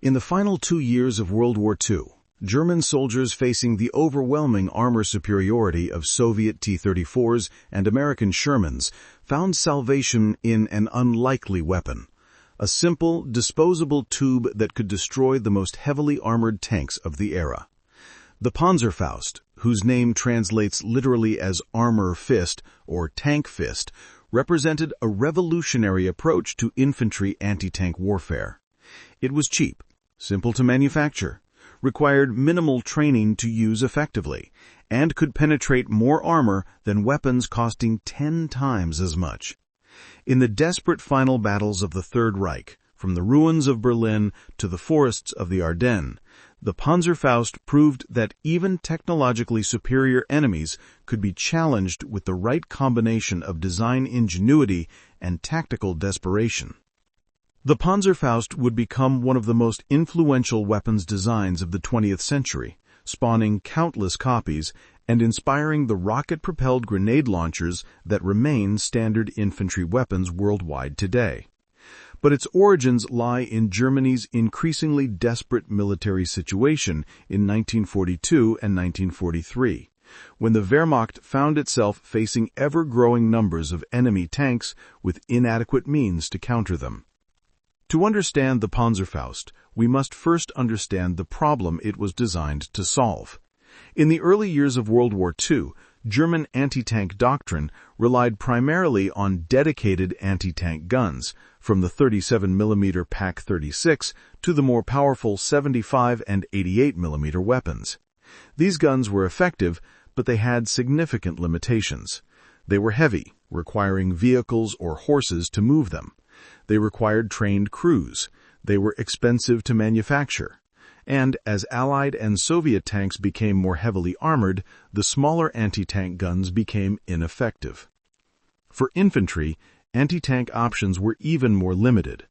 In the final 2 years of World War II, German soldiers facing the overwhelming armor superiority of Soviet T-34s and American Shermans found salvation in an unlikely weapon, a simple, disposable tube that could destroy the most heavily armored tanks of the era. The Panzerfaust, whose name translates literally as armor fist or tank fist, represented a revolutionary approach to infantry anti-tank warfare. It was cheap, simple to manufacture, required minimal training to use effectively, and could penetrate more armor than weapons costing 10 times as much. In the desperate final battles of the Third Reich, from the ruins of Berlin to the forests of the Ardennes, the Panzerfaust proved that even technologically superior enemies could be challenged with the right combination of design ingenuity and tactical desperation. The Panzerfaust would become one of the most influential weapons designs of the 20th century, spawning countless copies and inspiring the rocket-propelled grenade launchers that remain standard infantry weapons worldwide today. But its origins lie in Germany's increasingly desperate military situation in 1942 and 1943, when the Wehrmacht found itself facing ever-growing numbers of enemy tanks with inadequate means to counter them. To understand the Panzerfaust, we must first understand the problem it was designed to solve. In the early years of World War II, German anti-tank doctrine relied primarily on dedicated anti-tank guns, from the 37mm PaK-36 to the more powerful 75 and 88mm weapons. These guns were effective, but they had significant limitations. They were heavy, requiring vehicles or horses to move them. They required trained crews. They were expensive to manufacture. And as Allied and Soviet tanks became more heavily armored, the smaller anti-tank guns became ineffective. For infantry, anti-tank options were even more limited.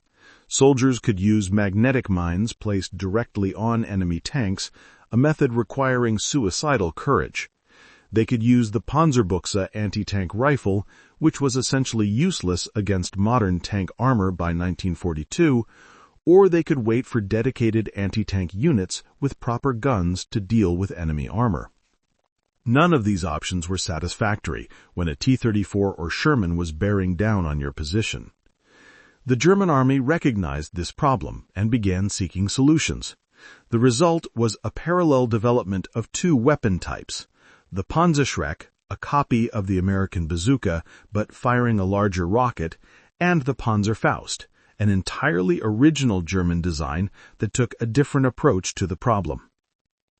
Soldiers could use magnetic mines placed directly on enemy tanks, a method requiring suicidal courage. They could use the Panzerbuchse anti-tank rifle, which was essentially useless against modern tank armor by 1942, or they could wait for dedicated anti-tank units with proper guns to deal with enemy armor. None of these options were satisfactory when a T-34 or Sherman was bearing down on your position. The German army recognized this problem and began seeking solutions. The result was a parallel development of 2 weapon types: the Panzerschreck, a copy of the American bazooka but firing a larger rocket, and the Panzerfaust, an entirely original German design that took a different approach to the problem.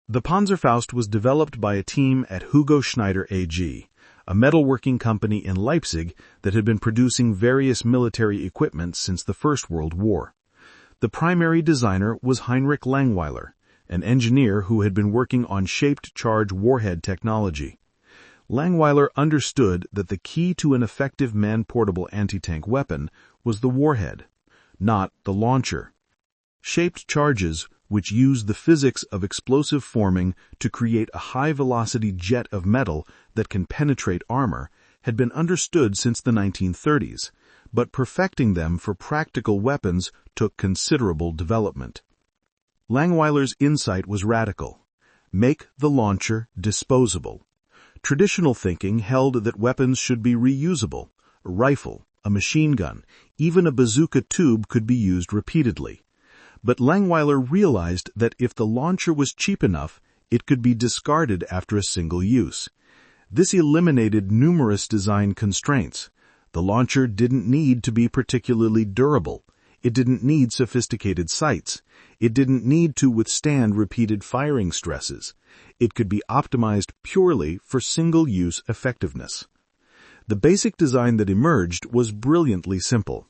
The Panzerfaust was developed by a team at Hugo Schneider AG, a metalworking company in Leipzig that had been producing various military equipment since the First World War. The primary designer was Heinrich Langweiler, an engineer who had been working on shaped charge warhead technology. Langweiler understood that the key to an effective man-portable anti-tank weapon was the warhead, not the launcher. Shaped charges, which use the physics of explosive forming to create a high-velocity jet of metal that can penetrate armor, had been understood since the 1930s, but perfecting them for practical weapons took considerable development. Langweiler's insight was radical. Make the launcher disposable. Traditional thinking held that weapons should be reusable. A rifle, a machine gun, even a bazooka tube could be used repeatedly. But Langweiler realized that if the launcher was cheap enough, it could be discarded after a single use. This eliminated numerous design constraints. The launcher didn't need to be particularly durable. It didn't need sophisticated sights. It didn't need to withstand repeated firing stresses. It could be optimized purely for single-use effectiveness. The basic design that emerged was brilliantly simple.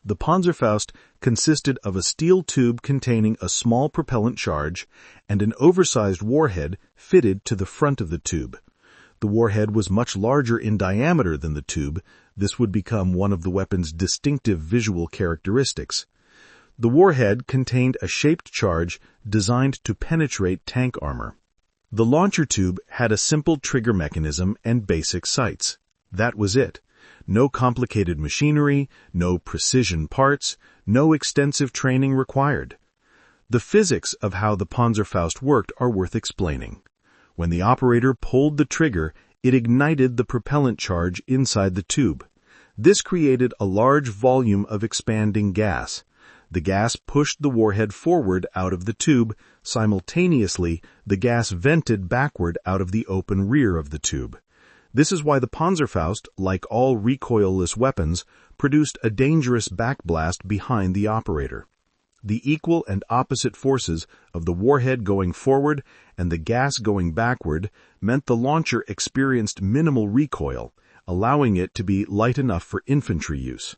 The Panzerfaust consisted of a steel tube containing a small propellant charge and an oversized warhead fitted to the front of the tube. The warhead was much larger in diameter than the tube. This would become one of the weapon's distinctive visual characteristics. The warhead contained a shaped charge designed to penetrate tank armor. The launcher tube had a simple trigger mechanism and basic sights. That was it. No complicated machinery, no precision parts, no extensive training required. The physics of how the Panzerfaust worked are worth explaining. When the operator pulled the trigger, it ignited the propellant charge inside the tube. This created a large volume of expanding gas. The gas pushed the warhead forward out of the tube. Simultaneously, the gas vented backward out of the open rear of the tube. This is why the Panzerfaust, like all recoilless weapons, produced a dangerous backblast behind the operator. The equal and opposite forces of the warhead going forward and the gas going backward meant the launcher experienced minimal recoil, allowing it to be light enough for infantry use.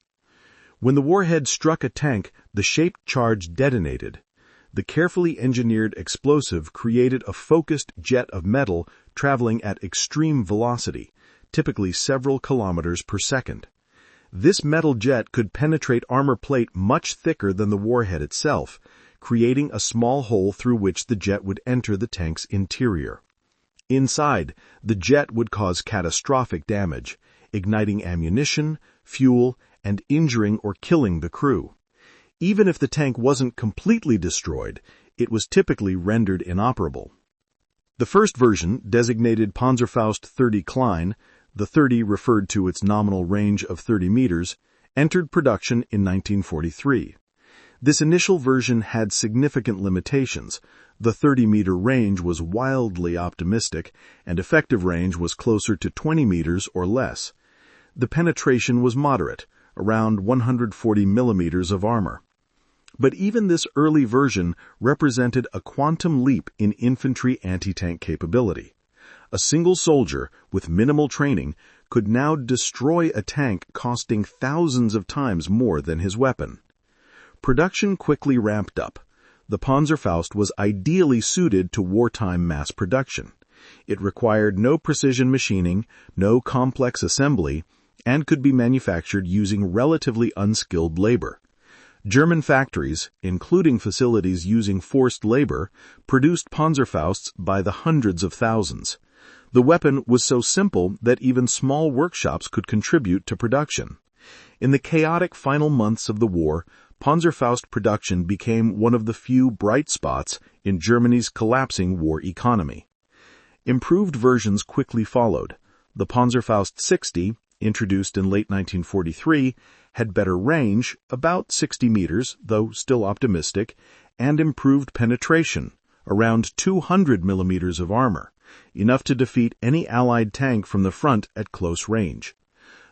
When the warhead struck a tank, the shaped charge detonated. The carefully engineered explosive created a focused jet of metal traveling at extreme velocity, typically several kilometers per second. This metal jet could penetrate armor plate much thicker than the warhead itself, creating a small hole through which the jet would enter the tank's interior. Inside, the jet would cause catastrophic damage, igniting ammunition, fuel, and injuring or killing the crew. Even if the tank wasn't completely destroyed, it was typically rendered inoperable. The first version, designated Panzerfaust 30 Klein, the 30 referred to its nominal range of 30 meters, entered production in 1943. This initial version had significant limitations. The 30-meter range was wildly optimistic, and effective range was closer to 20 meters or less. The penetration was moderate, around 140 millimeters of armor. But even this early version represented a quantum leap in infantry anti-tank capability. A single soldier, with minimal training, could now destroy a tank costing thousands of times more than his weapon. Production quickly ramped up. The Panzerfaust was ideally suited to wartime mass production. It required no precision machining, no complex assembly, and could be manufactured using relatively unskilled labor. German factories, including facilities using forced labor, produced Panzerfausts by the hundreds of thousands. The weapon was so simple that even small workshops could contribute to production. In the chaotic final months of the war, Panzerfaust production became one of the few bright spots in Germany's collapsing war economy. Improved versions quickly followed. The Panzerfaust 60, introduced in late 1943, had better range, about 60 meters, though still optimistic, and improved penetration, around 200 millimeters of armor, enough to defeat any Allied tank from the front at close range.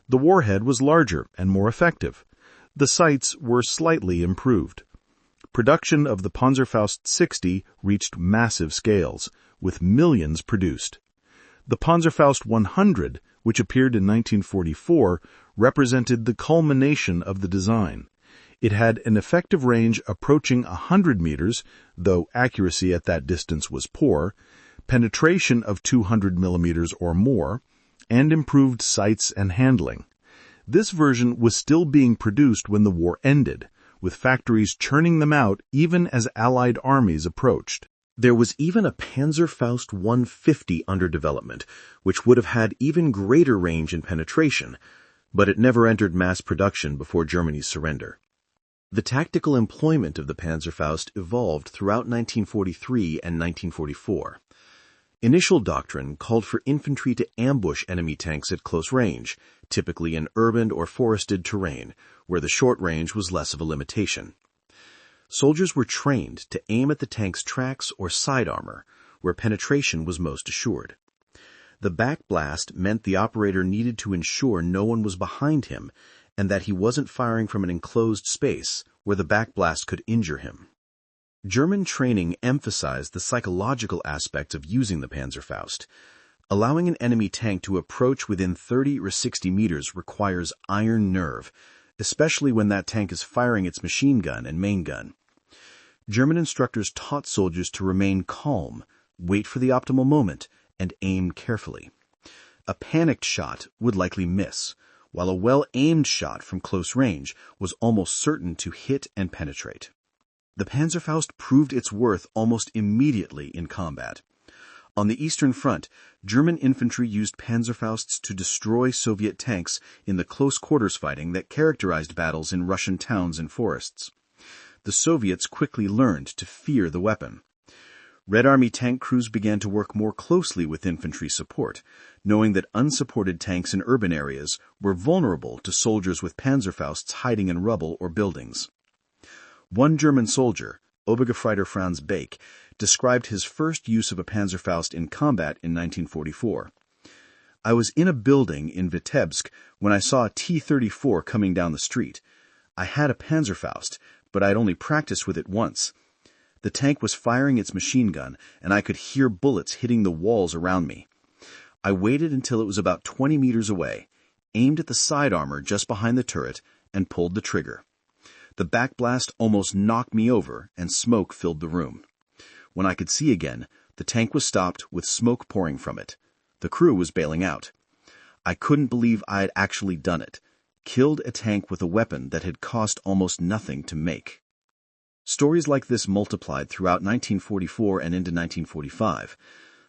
The warhead was larger and more effective. The sights were slightly improved. Production of the Panzerfaust 60 reached massive scales, with millions produced. The Panzerfaust 100, which appeared in 1944, represented the culmination of the design. It had an effective range approaching 100 meters, though accuracy at that distance was poor, penetration of 200 millimeters or more, and improved sights and handling. This version was still being produced when the war ended, with factories churning them out even as Allied armies approached. There was even a Panzerfaust 150 under development, which would have had even greater range and penetration, but it never entered mass production before Germany's surrender. The tactical employment of the Panzerfaust evolved throughout 1943 and 1944. Initial doctrine called for infantry to ambush enemy tanks at close range, typically in urban or forested terrain, where the short range was less of a limitation. Soldiers were trained to aim at the tank's tracks or side armor, where penetration was most assured. The backblast meant the operator needed to ensure no one was behind him and that he wasn't firing from an enclosed space where the backblast could injure him. German training emphasized the psychological aspects of using the Panzerfaust. Allowing an enemy tank to approach within 30 or 60 meters requires iron nerve, especially when that tank is firing its machine gun and main gun. German instructors taught soldiers to remain calm, wait for the optimal moment, and aim carefully. A panicked shot would likely miss, while a well-aimed shot from close range was almost certain to hit and penetrate. The Panzerfaust proved its worth almost immediately in combat. On the Eastern Front, German infantry used Panzerfausts to destroy Soviet tanks in the close quarters fighting that characterized battles in Russian towns and forests. the Soviets quickly learned to fear the weapon. Red Army tank crews began to work more closely with infantry support, knowing that unsupported tanks in urban areas were vulnerable to soldiers with Panzerfausts hiding in rubble or buildings. One German soldier, Obergefreiter Franz Bake, described his first use of a Panzerfaust in combat in 1944. "I was in a building in Vitebsk when I saw a T-34 coming down the street. I had a Panzerfaust, but I had only practiced with it once. The tank was firing its machine gun, and I could hear bullets hitting the walls around me. I waited until it was about 20 meters away, aimed at the side armor just behind the turret, and pulled the trigger. The backblast almost knocked me over, and smoke filled the room. When I could see again, the tank was stopped with smoke pouring from it. The crew was bailing out. I couldn't believe I had actually done it. Killed a tank with a weapon that had cost almost nothing to make." Stories like this multiplied throughout 1944 and into 1945.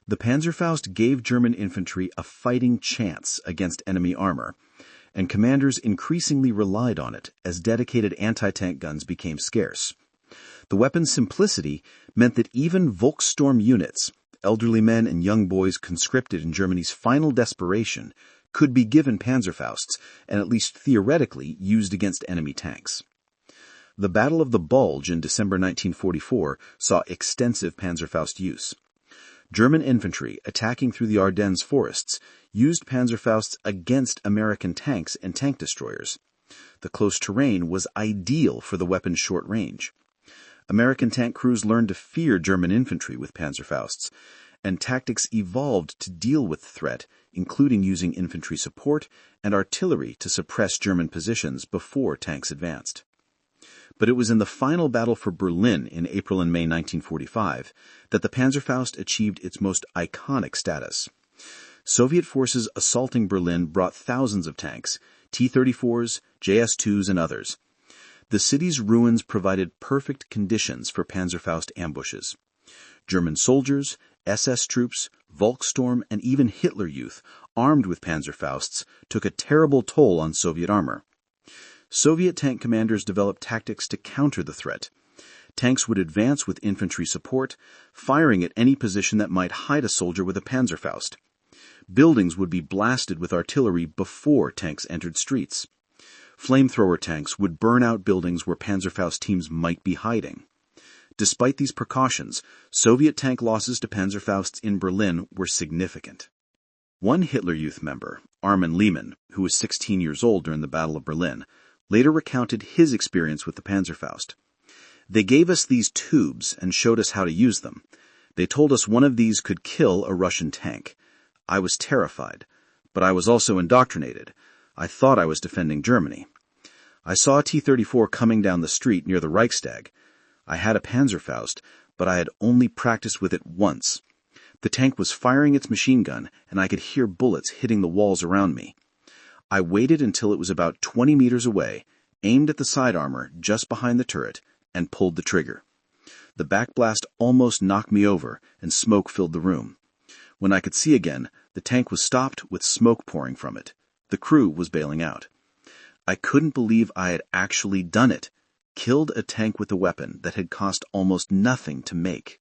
The Panzerfaust gave German infantry a fighting chance against enemy armor, and commanders increasingly relied on it as dedicated anti-tank guns became scarce. The weapon's simplicity meant that even Volkssturm units, elderly men and young boys conscripted in Germany's final desperation, could be given Panzerfausts and at least theoretically used against enemy tanks. The Battle of the Bulge in December 1944 saw extensive Panzerfaust use. German infantry attacking through the Ardennes forests used Panzerfausts against American tanks and tank destroyers. The close terrain was ideal for the weapon's short range. American tank crews learned to fear German infantry with Panzerfausts, and tactics evolved to deal with the threat, including using infantry support and artillery to suppress German positions before tanks advanced. But it was in the final battle for Berlin in April and May 1945 that the Panzerfaust achieved its most iconic status. Soviet forces assaulting Berlin brought thousands of tanks, T-34s, JS-2s, and others. The city's ruins provided perfect conditions for Panzerfaust ambushes. German soldiers, SS troops, Volkssturm, and even Hitler Youth, armed with Panzerfausts, took a terrible toll on Soviet armor. Soviet tank commanders developed tactics to counter the threat. Tanks would advance with infantry support, firing at any position that might hide a soldier with a Panzerfaust. Buildings would be blasted with artillery before tanks entered streets. Flamethrower tanks would burn out buildings where Panzerfaust teams might be hiding. Despite these precautions, Soviet tank losses to Panzerfausts in Berlin were significant. One Hitler Youth member, Armin Lehmann, who was 16 years old during the Battle of Berlin, later recounted his experience with the Panzerfaust. "They gave us these tubes and showed us how to use them. They told us one of these could kill a Russian tank. I was terrified, but I was also indoctrinated. I thought I was defending Germany. I saw a T-34 coming down the street near the Reichstag. I had a Panzerfaust, but I had only practiced with it once. The tank was firing its machine gun, and I could hear bullets hitting the walls around me. I waited until it was about 20 meters away, aimed at the side armor just behind the turret, and pulled the trigger. The backblast almost knocked me over, and smoke filled the room. When I could see again, the tank was stopped with smoke pouring from it. The crew was bailing out. I couldn't believe I had actually done it. Killed a tank with a weapon that had cost almost nothing to make."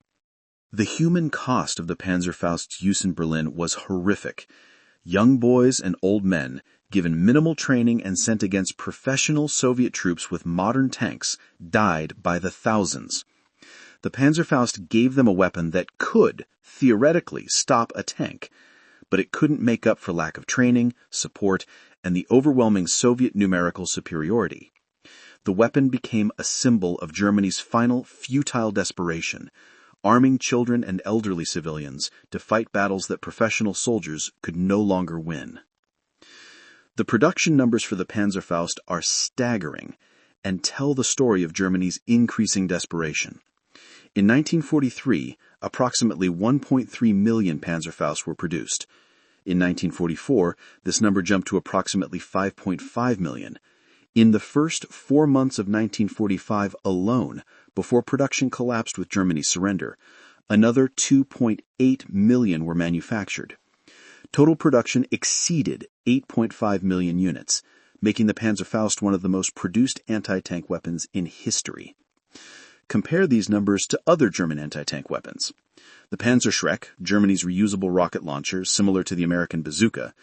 The human cost of the Panzerfaust's use in Berlin was horrific. Young boys and old men, given minimal training and sent against professional Soviet troops with modern tanks, died by the thousands. The Panzerfaust gave them a weapon that could, theoretically, stop a tank, but it couldn't make up for lack of training, support, and the overwhelming Soviet numerical superiority. The weapon became a symbol of Germany's final futile desperation, arming children and elderly civilians to fight battles that professional soldiers could no longer win. The production numbers for the Panzerfaust are staggering and tell the story of Germany's increasing desperation. In 1943, approximately 1.3 million Panzerfausts were produced. In 1944, this number jumped to approximately 5.5 million. In the first 4 months of 1945 alone, before production collapsed with Germany's surrender, another 2.8 million were manufactured. Total production exceeded 8.5 million units, making the Panzerfaust one of the most produced anti-tank weapons in history. Compare these numbers to other German anti-tank weapons. The Panzerschreck, Germany's reusable rocket launcher similar to the American bazooka,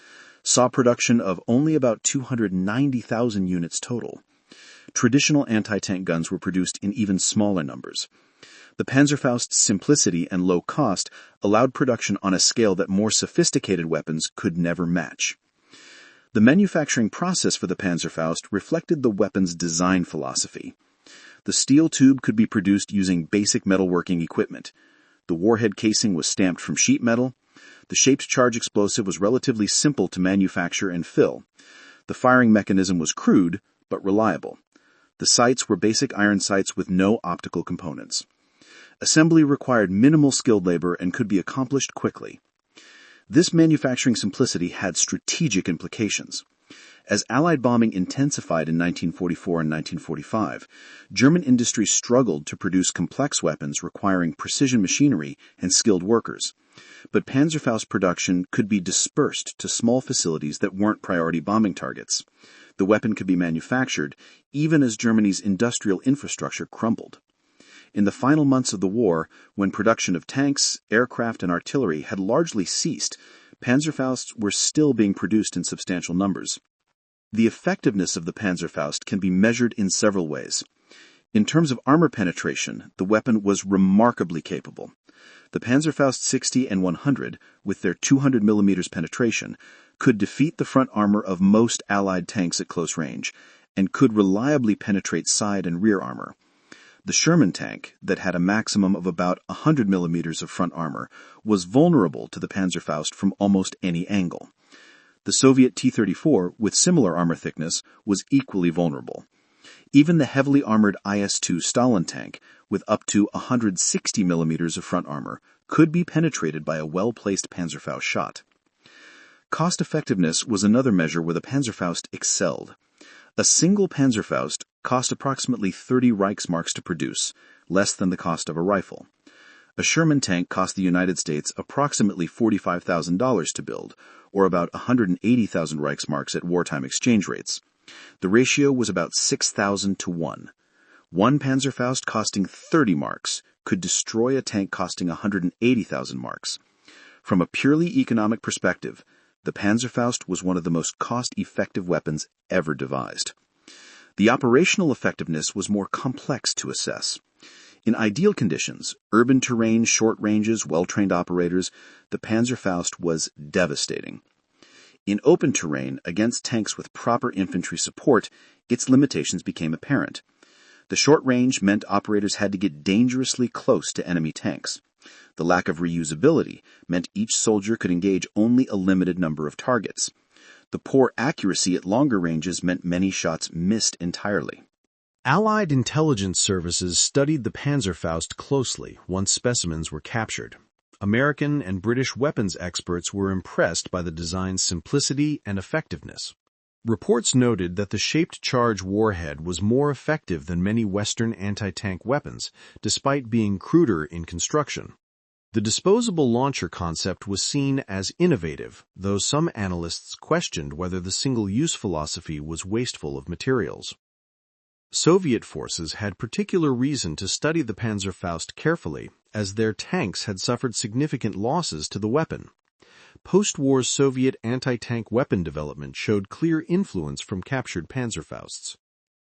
saw production of only about 290,000 units total. Traditional anti-tank guns were produced in even smaller numbers. The Panzerfaust's simplicity and low cost allowed production on a scale that more sophisticated weapons could never match. The manufacturing process for the Panzerfaust reflected the weapon's design philosophy. The steel tube could be produced using basic metalworking equipment. The warhead casing was stamped from sheet metal. The shaped charge explosive was relatively simple to manufacture and fill. The firing mechanism was crude, but reliable. The sights were basic iron sights with no optical components. Assembly required minimal skilled labor and could be accomplished quickly. This manufacturing simplicity had strategic implications. As Allied bombing intensified in 1944 and 1945, German industry struggled to produce complex weapons requiring precision machinery and skilled workers. But Panzerfaust production could be dispersed to small facilities that weren't priority bombing targets. The weapon could be manufactured even as Germany's industrial infrastructure crumbled. In the final months of the war, when production of tanks, aircraft, and artillery had largely ceased, Panzerfausts were still being produced in substantial numbers. The effectiveness of the Panzerfaust can be measured in several ways. In terms of armor penetration, the weapon was remarkably capable. The Panzerfaust 60 and 100, with their 200 mm penetration, could defeat the front armor of most Allied tanks at close range, and could reliably penetrate side and rear armor. The Sherman tank, that had a maximum of about 100 mm of front armor, was vulnerable to the Panzerfaust from almost any angle. The Soviet T-34, with similar armor thickness, was equally vulnerable. Even the heavily armored IS-2 Stalin tank, with up to 160 mm of front armor, could be penetrated by a well-placed Panzerfaust shot. Cost-effectiveness was another measure where the Panzerfaust excelled. A single Panzerfaust cost approximately 30 Reichsmarks to produce, less than the cost of a rifle. A Sherman tank cost the United States approximately $45,000 to build, or about 180,000 Reichsmarks at wartime exchange rates. The ratio was about 6,000 to 1. One Panzerfaust costing 30 marks could destroy a tank costing 180,000 marks. From a purely economic perspective, the Panzerfaust was one of the most cost-effective weapons ever devised. The operational effectiveness was more complex to assess. In ideal conditions, urban terrain, short ranges, well-trained operators, the Panzerfaust was devastating. In open terrain, against tanks with proper infantry support, its limitations became apparent. The short range meant operators had to get dangerously close to enemy tanks. The lack of reusability meant each soldier could engage only a limited number of targets. The poor accuracy at longer ranges meant many shots missed entirely. Allied intelligence services studied the Panzerfaust closely once specimens were captured. American and British weapons experts were impressed by the design's simplicity and effectiveness. Reports noted that the shaped charge warhead was more effective than many Western anti-tank weapons, despite being cruder in construction. The disposable launcher concept was seen as innovative, though some analysts questioned whether the single-use philosophy was wasteful of materials. Soviet forces had particular reason to study the Panzerfaust carefully, as their tanks had suffered significant losses to the weapon. Post-war Soviet anti-tank weapon development showed clear influence from captured Panzerfausts.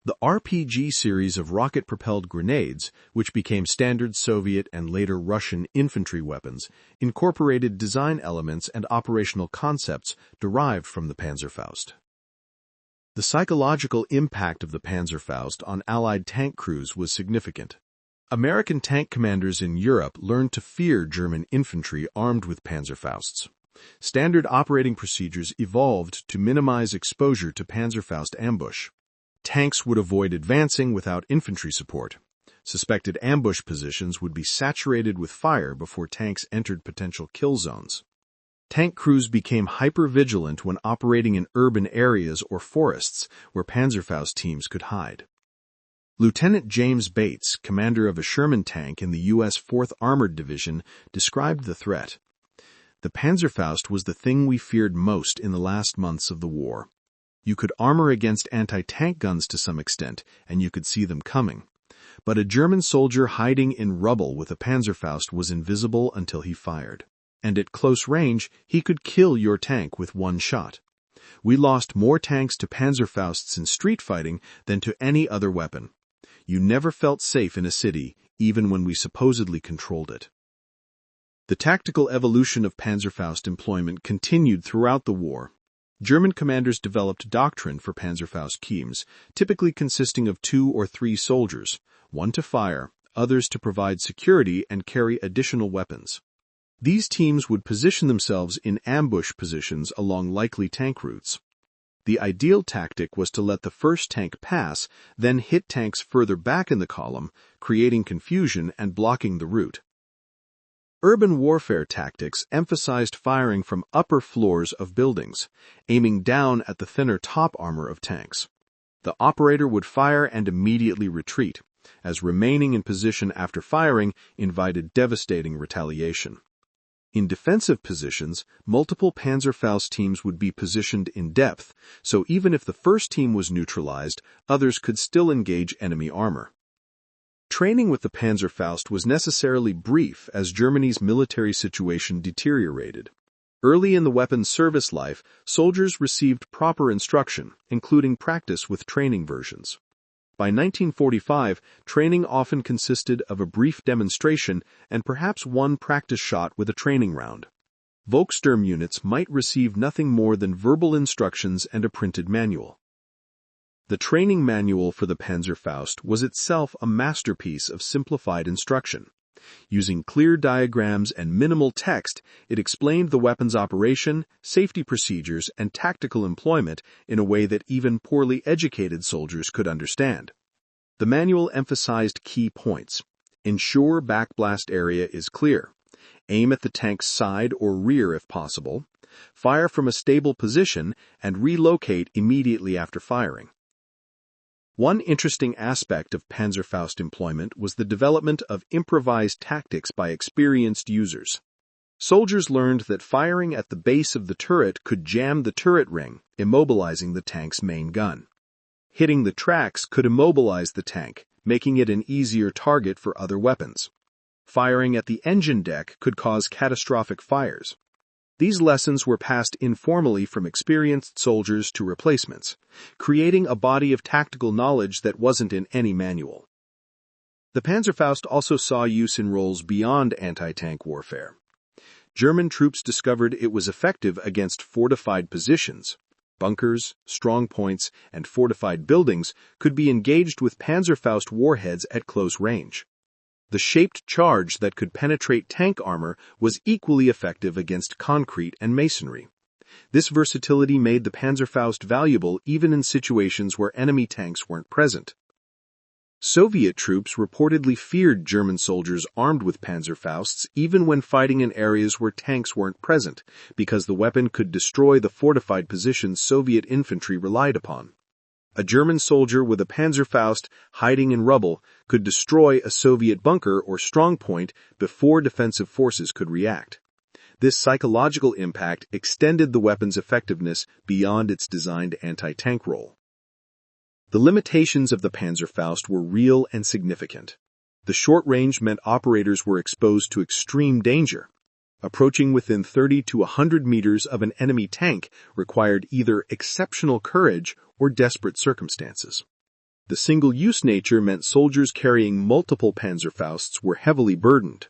The RPG series of rocket-propelled grenades, which became standard Soviet and later Russian infantry weapons, incorporated design elements and operational concepts derived from the Panzerfaust. The psychological impact of the Panzerfaust on Allied tank crews was significant. American tank commanders in Europe learned to fear German infantry armed with Panzerfausts. Standard operating procedures evolved to minimize exposure to Panzerfaust ambush. Tanks would avoid advancing without infantry support. Suspected ambush positions would be saturated with fire before tanks entered potential kill zones. Tank crews became hyper-vigilant when operating in urban areas or forests where Panzerfaust teams could hide. Lieutenant James Bates, commander of a Sherman tank in the U.S. 4th Armored Division, described the threat. The Panzerfaust was the thing we feared most in the last months of the war. You could armor against anti-tank guns to some extent, and you could see them coming. But a German soldier hiding in rubble with a Panzerfaust was invisible until he fired. And at close range, he could kill your tank with one shot. We lost more tanks to Panzerfausts in street fighting than to any other weapon. You never felt safe in a city, even when we supposedly controlled it. The tactical evolution of Panzerfaust employment continued throughout the war. German commanders developed doctrine for Panzerfaust teams, typically consisting of 2 or 3 soldiers, one to fire, others to provide security and carry additional weapons. These teams would position themselves in ambush positions along likely tank routes. The ideal tactic was to let the first tank pass, then hit tanks further back in the column, creating confusion and blocking the route. Urban warfare tactics emphasized firing from upper floors of buildings, aiming down at the thinner top armor of tanks. The operator would fire and immediately retreat, as remaining in position after firing invited devastating retaliation. In defensive positions, multiple Panzerfaust teams would be positioned in depth, so even if the first team was neutralized, others could still engage enemy armor. Training with the Panzerfaust was necessarily brief as Germany's military situation deteriorated. Early in the weapon's service life, soldiers received proper instruction, including practice with training versions. By 1945, training often consisted of a brief demonstration and perhaps one practice shot with a training round. Volkssturm units might receive nothing more than verbal instructions and a printed manual. The training manual for the Panzerfaust was itself a masterpiece of simplified instruction. Using clear diagrams and minimal text, it explained the weapon's operation, safety procedures, and tactical employment in a way that even poorly educated soldiers could understand. The manual emphasized key points. Ensure backblast area is clear. Aim at the tank's side or rear if possible. Fire from a stable position and relocate immediately after firing. One interesting aspect of Panzerfaust employment was the development of improvised tactics by experienced users. Soldiers learned that firing at the base of the turret could jam the turret ring, immobilizing the tank's main gun. Hitting the tracks could immobilize the tank, making it an easier target for other weapons. Firing at the engine deck could cause catastrophic fires. These lessons were passed informally from experienced soldiers to replacements, creating a body of tactical knowledge that wasn't in any manual. The Panzerfaust also saw use in roles beyond anti-tank warfare. German troops discovered it was effective against fortified positions. Bunkers, strong points, and fortified buildings could be engaged with Panzerfaust warheads at close range. The shaped charge that could penetrate tank armor was equally effective against concrete and masonry. This versatility made the Panzerfaust valuable even in situations where enemy tanks weren't present. Soviet troops reportedly feared German soldiers armed with Panzerfausts even when fighting in areas where tanks weren't present, because the weapon could destroy the fortified positions Soviet infantry relied upon. A German soldier with a Panzerfaust hiding in rubble could destroy a Soviet bunker or strongpoint before defensive forces could react. This psychological impact extended the weapon's effectiveness beyond its designed anti-tank role. The limitations of the Panzerfaust were real and significant. The short range meant operators were exposed to extreme danger. Approaching within 30 to 100 meters of an enemy tank required either exceptional courage or desperate circumstances. The single-use nature meant soldiers carrying multiple Panzerfausts were heavily burdened.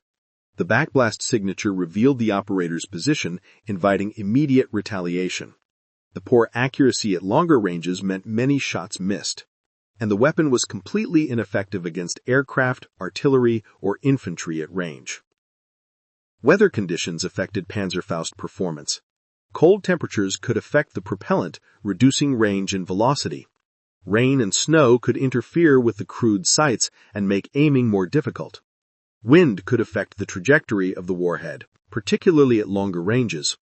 The backblast signature revealed the operator's position, inviting immediate retaliation. The poor accuracy at longer ranges meant many shots missed, and the weapon was completely ineffective against aircraft, artillery, or infantry at range. Weather conditions affected Panzerfaust performance. Cold temperatures could affect the propellant, reducing range and velocity. Rain and snow could interfere with the crewed sights and make aiming more difficult. Wind could affect the trajectory of the warhead, particularly at longer ranges.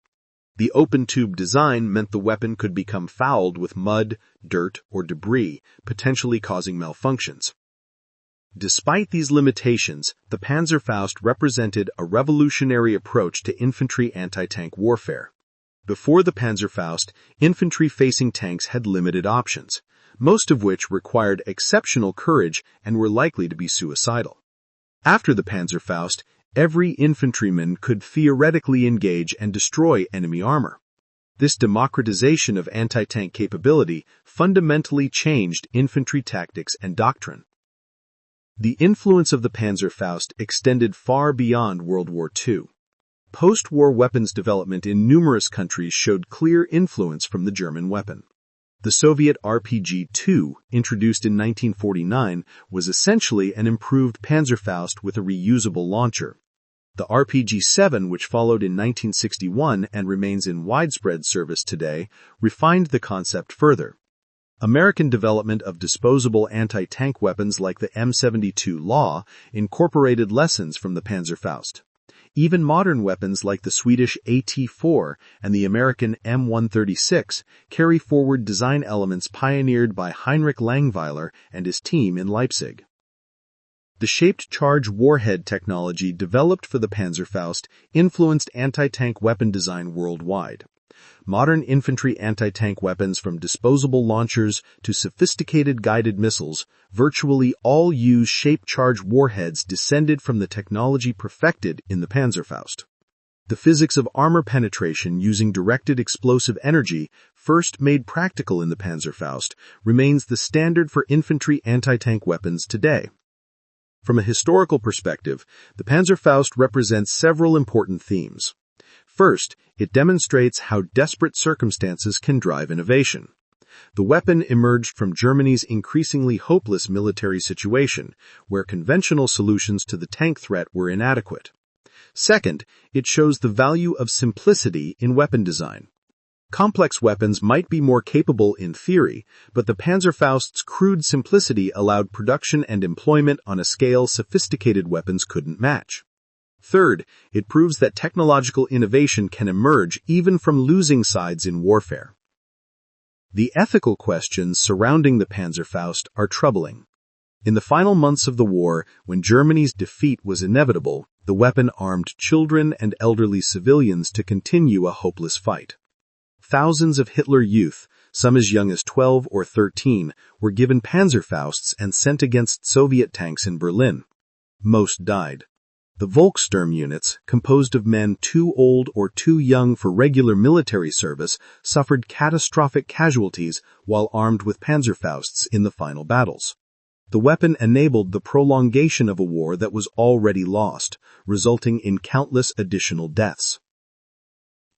The open-tube design meant the weapon could become fouled with mud, dirt, or debris, potentially causing malfunctions. Despite these limitations, the Panzerfaust represented a revolutionary approach to infantry anti-tank warfare. Before the Panzerfaust, infantry facing tanks had limited options. most of which required exceptional courage and were likely to be suicidal. After the Panzerfaust, every infantryman could theoretically engage and destroy enemy armor. This democratization of anti-tank capability fundamentally changed infantry tactics and doctrine. The influence of the Panzerfaust extended far beyond World War II. Post-war weapons development in numerous countries showed clear influence from the German weapon. The Soviet RPG-2, introduced in 1949, was essentially an improved Panzerfaust with a reusable launcher. The RPG-7, which followed in 1961 and remains in widespread service today, refined the concept further. American development of disposable anti-tank weapons like the M72 Law incorporated lessons from the Panzerfaust. Even modern weapons like the Swedish AT-4 and the American M136 carry forward design elements pioneered by Heinrich Langweiler and his team in Leipzig. The shaped charge warhead technology developed for the Panzerfaust influenced anti-tank weapon design worldwide. Modern infantry anti-tank weapons, from disposable launchers to sophisticated guided missiles, virtually all use shaped charge warheads descended from the technology perfected in the Panzerfaust. The physics of armor penetration using directed explosive energy, first made practical in the Panzerfaust, remains the standard for infantry anti-tank weapons today. From a historical perspective, the Panzerfaust represents several important themes. First, it demonstrates how desperate circumstances can drive innovation. The weapon emerged from Germany's increasingly hopeless military situation, where conventional solutions to the tank threat were inadequate. Second, it shows the value of simplicity in weapon design. Complex weapons might be more capable in theory, but the Panzerfaust's crude simplicity allowed production and employment on a scale sophisticated weapons couldn't match. Third, it proves that technological innovation can emerge even from losing sides in warfare. The ethical questions surrounding the Panzerfaust are troubling. In the final months of the war, when Germany's defeat was inevitable, the weapon armed children and elderly civilians to continue a hopeless fight. Thousands of Hitler youth, some as young as 12 or 13, were given Panzerfausts and sent against Soviet tanks in Berlin. Most died. The Volkssturm units, composed of men too old or too young for regular military service, suffered catastrophic casualties while armed with Panzerfausts in the final battles. The weapon enabled the prolongation of a war that was already lost, resulting in countless additional deaths.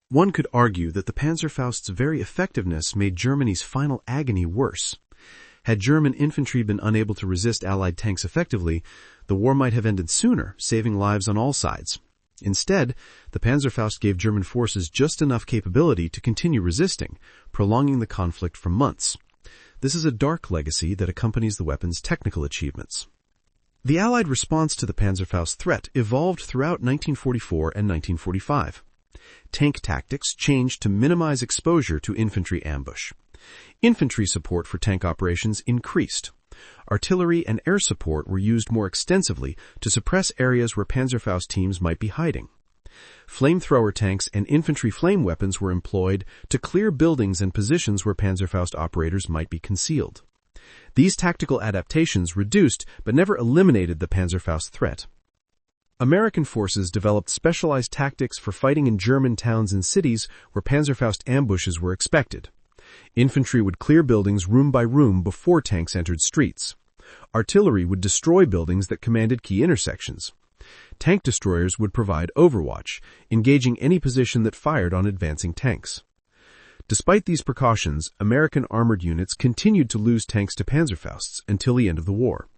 One could argue that the Panzerfaust's very effectiveness made Germany's final agony worse. Had German infantry been unable to resist Allied tanks effectively, the war might have ended sooner, saving lives on all sides. Instead, the Panzerfaust gave German forces just enough capability to continue resisting, prolonging the conflict for months. This is a dark legacy that accompanies the weapon's technical achievements. The Allied response to the Panzerfaust threat evolved throughout 1944 and 1945. Tank tactics changed to minimize exposure to infantry ambush. Infantry support for tank operations increased. Artillery and air support were used more extensively to suppress areas where Panzerfaust teams might be hiding. Flamethrower tanks and infantry flame weapons were employed to clear buildings and positions where Panzerfaust operators might be concealed. These tactical adaptations reduced but never eliminated the Panzerfaust threat. American forces developed specialized tactics for fighting in German towns and cities where Panzerfaust ambushes were expected. Infantry would clear buildings room by room before tanks entered streets. Artillery would destroy buildings that commanded key intersections. Tank destroyers would provide overwatch, engaging any position that fired on advancing tanks. Despite these precautions, American armored units continued to lose tanks to Panzerfausts until the end of the war.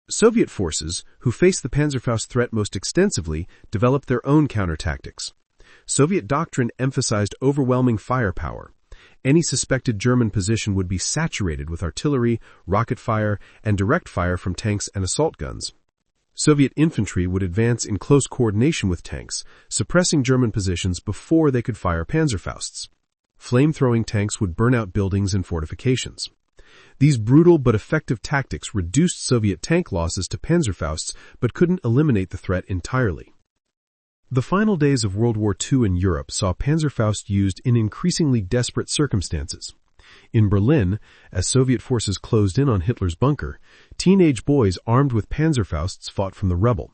Soviet forces, who faced the Panzerfaust threat most extensively, developed their own counter-tactics. Soviet doctrine emphasized overwhelming firepower. Any suspected German position would be saturated with artillery, rocket fire, and direct fire from tanks and assault guns. Soviet infantry would advance in close coordination with tanks, suppressing German positions before they could fire Panzerfausts. Flame-throwing tanks would burn out buildings and fortifications. These brutal but effective tactics reduced Soviet tank losses to Panzerfausts but couldn't eliminate the threat entirely. The final days of World War II in Europe saw Panzerfaust used in increasingly desperate circumstances. In Berlin, as Soviet forces closed in on Hitler's bunker, teenage boys armed with Panzerfausts fought from the rebel.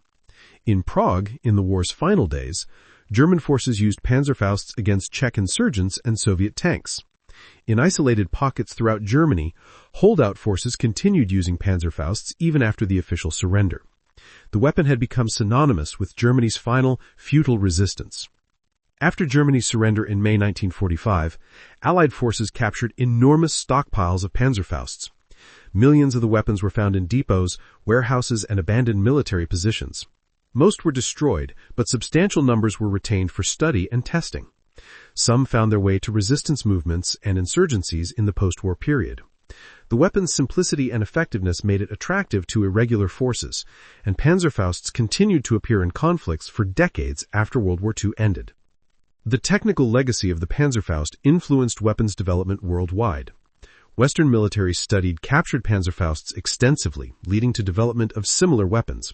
In Prague, in the war's final days, German forces used Panzerfausts against Czech insurgents and Soviet tanks. In isolated pockets throughout Germany, holdout forces continued using Panzerfausts even after the official surrender. The weapon had become synonymous with Germany's final, futile resistance. After Germany's surrender in May 1945, Allied forces captured enormous stockpiles of Panzerfausts. Millions of the weapons were found in depots, warehouses, and abandoned military positions. Most were destroyed, but substantial numbers were retained for study and testing. Some found their way to resistance movements and insurgencies in the post-war period. The weapon's simplicity and effectiveness made it attractive to irregular forces, and Panzerfausts continued to appear in conflicts for decades after World War II ended. The technical legacy of the Panzerfaust influenced weapons development worldwide. Western militaries studied captured Panzerfausts extensively, leading to development of similar weapons.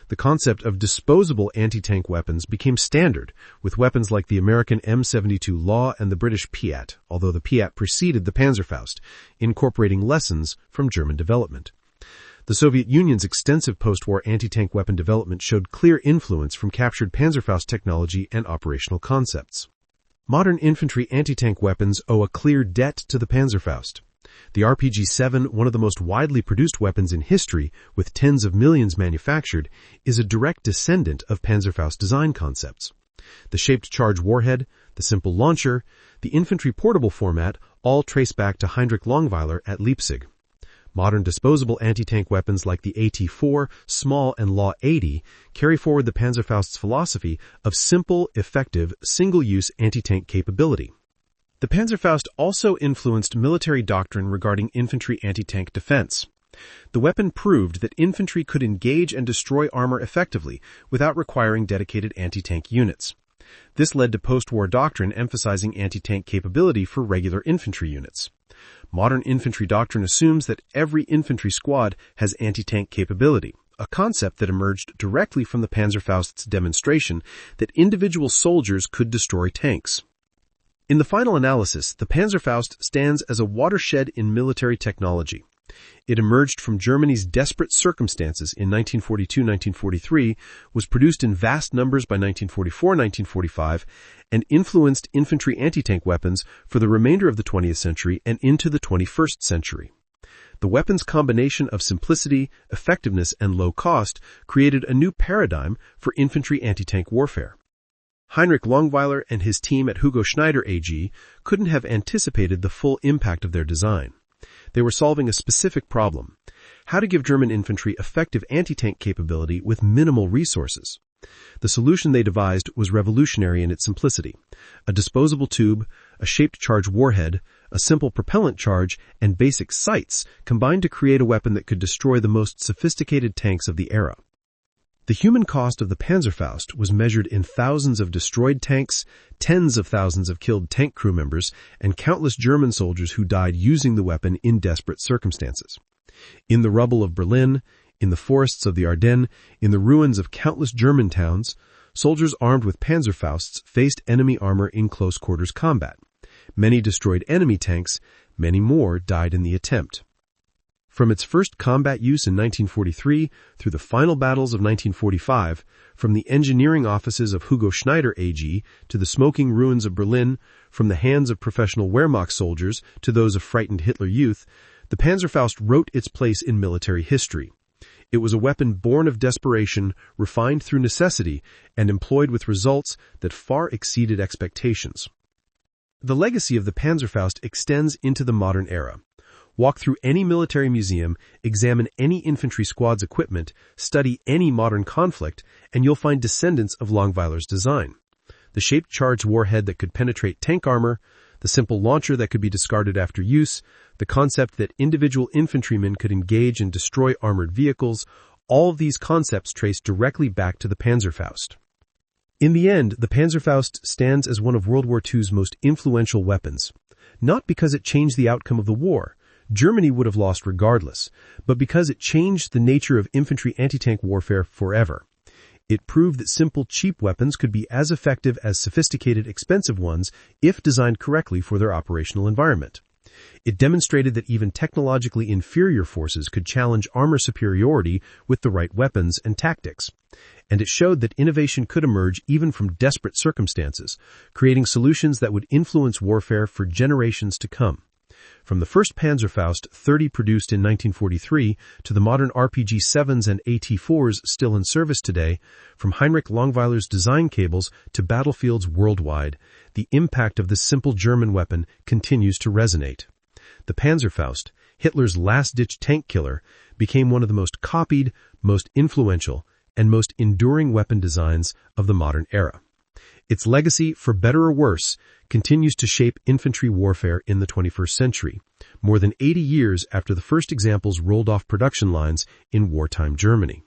The concept of disposable anti-tank weapons became standard, with weapons like the American M72 Law and the British Piat, although the Piat preceded the Panzerfaust, incorporating lessons from German development. The Soviet Union's extensive post-war anti-tank weapon development showed clear influence from captured Panzerfaust technology and operational concepts. Modern infantry anti-tank weapons owe a clear debt to the Panzerfaust. The RPG-7, one of the most widely produced weapons in history, with tens of millions manufactured, is a direct descendant of Panzerfaust design concepts. The shaped charge warhead, the simple launcher, the infantry portable format all trace back to Heinrich Longweiler at Leipzig. Modern disposable anti-tank weapons like the AT-4, Small, and Law 80 carry forward the Panzerfaust's philosophy of simple, effective, single-use anti-tank capability. The Panzerfaust also influenced military doctrine regarding infantry anti-tank defense. The weapon proved that infantry could engage and destroy armor effectively without requiring dedicated anti-tank units. This led to post-war doctrine emphasizing anti-tank capability for regular infantry units. Modern infantry doctrine assumes that every infantry squad has anti-tank capability, a concept that emerged directly from the Panzerfaust's demonstration that individual soldiers could destroy tanks. In the final analysis, the Panzerfaust stands as a watershed in military technology. It emerged from Germany's desperate circumstances in 1942-1943, was produced in vast numbers by 1944-1945, and influenced infantry anti-tank weapons for the remainder of the 20th century and into the 21st century. The weapon's combination of simplicity, effectiveness, and low cost created a new paradigm for infantry anti-tank warfare. Heinrich Longweiler and his team at Hugo Schneider AG couldn't have anticipated the full impact of their design. They were solving a specific problem: how to give German infantry effective anti-tank capability with minimal resources. The solution they devised was revolutionary in its simplicity: a disposable tube, a shaped charge warhead, a simple propellant charge, and basic sights combined to create a weapon that could destroy the most sophisticated tanks of the era. The human cost of the Panzerfaust was measured in thousands of destroyed tanks, tens of thousands of killed tank crew members, and countless German soldiers who died using the weapon in desperate circumstances. In the rubble of Berlin, in the forests of the Ardennes, in the ruins of countless German towns, soldiers armed with Panzerfausts faced enemy armor in close-quarters combat. Many destroyed enemy tanks, many more died in the attempt. From its first combat use in 1943 through the final battles of 1945, from the engineering offices of Hugo Schneider AG to the smoking ruins of Berlin, from the hands of professional Wehrmacht soldiers to those of frightened Hitler youth, the Panzerfaust wrote its place in military history. It was a weapon born of desperation, refined through necessity, and employed with results that far exceeded expectations. The legacy of the Panzerfaust extends into the modern era. Walk through any military museum, examine any infantry squad's equipment, study any modern conflict, and you'll find descendants of Longweiler's design. The shaped charge warhead that could penetrate tank armor, the simple launcher that could be discarded after use, the concept that individual infantrymen could engage and destroy armored vehicles, all of these concepts trace directly back to the Panzerfaust. In the end, the Panzerfaust stands as one of World War II's most influential weapons, not because it changed the outcome of the war. Germany would have lost regardless, but because it changed the nature of infantry anti-tank warfare forever. It proved that simple, cheap weapons could be as effective as sophisticated, expensive ones if designed correctly for their operational environment. It demonstrated that even technologically inferior forces could challenge armor superiority with the right weapons and tactics. And it showed that innovation could emerge even from desperate circumstances, creating solutions that would influence warfare for generations to come. From the first Panzerfaust 30 produced in 1943 to the modern RPG-7s and AT-4s still in service today, from Heinrich Langweiler's design cables to battlefields worldwide, the impact of this simple German weapon continues to resonate. The Panzerfaust, Hitler's last-ditch tank killer, became one of the most copied, most influential, and most enduring weapon designs of the modern era. Its legacy, for better or worse, continues to shape infantry warfare in the 21st century, more than 80 years after the first examples rolled off production lines in wartime Germany.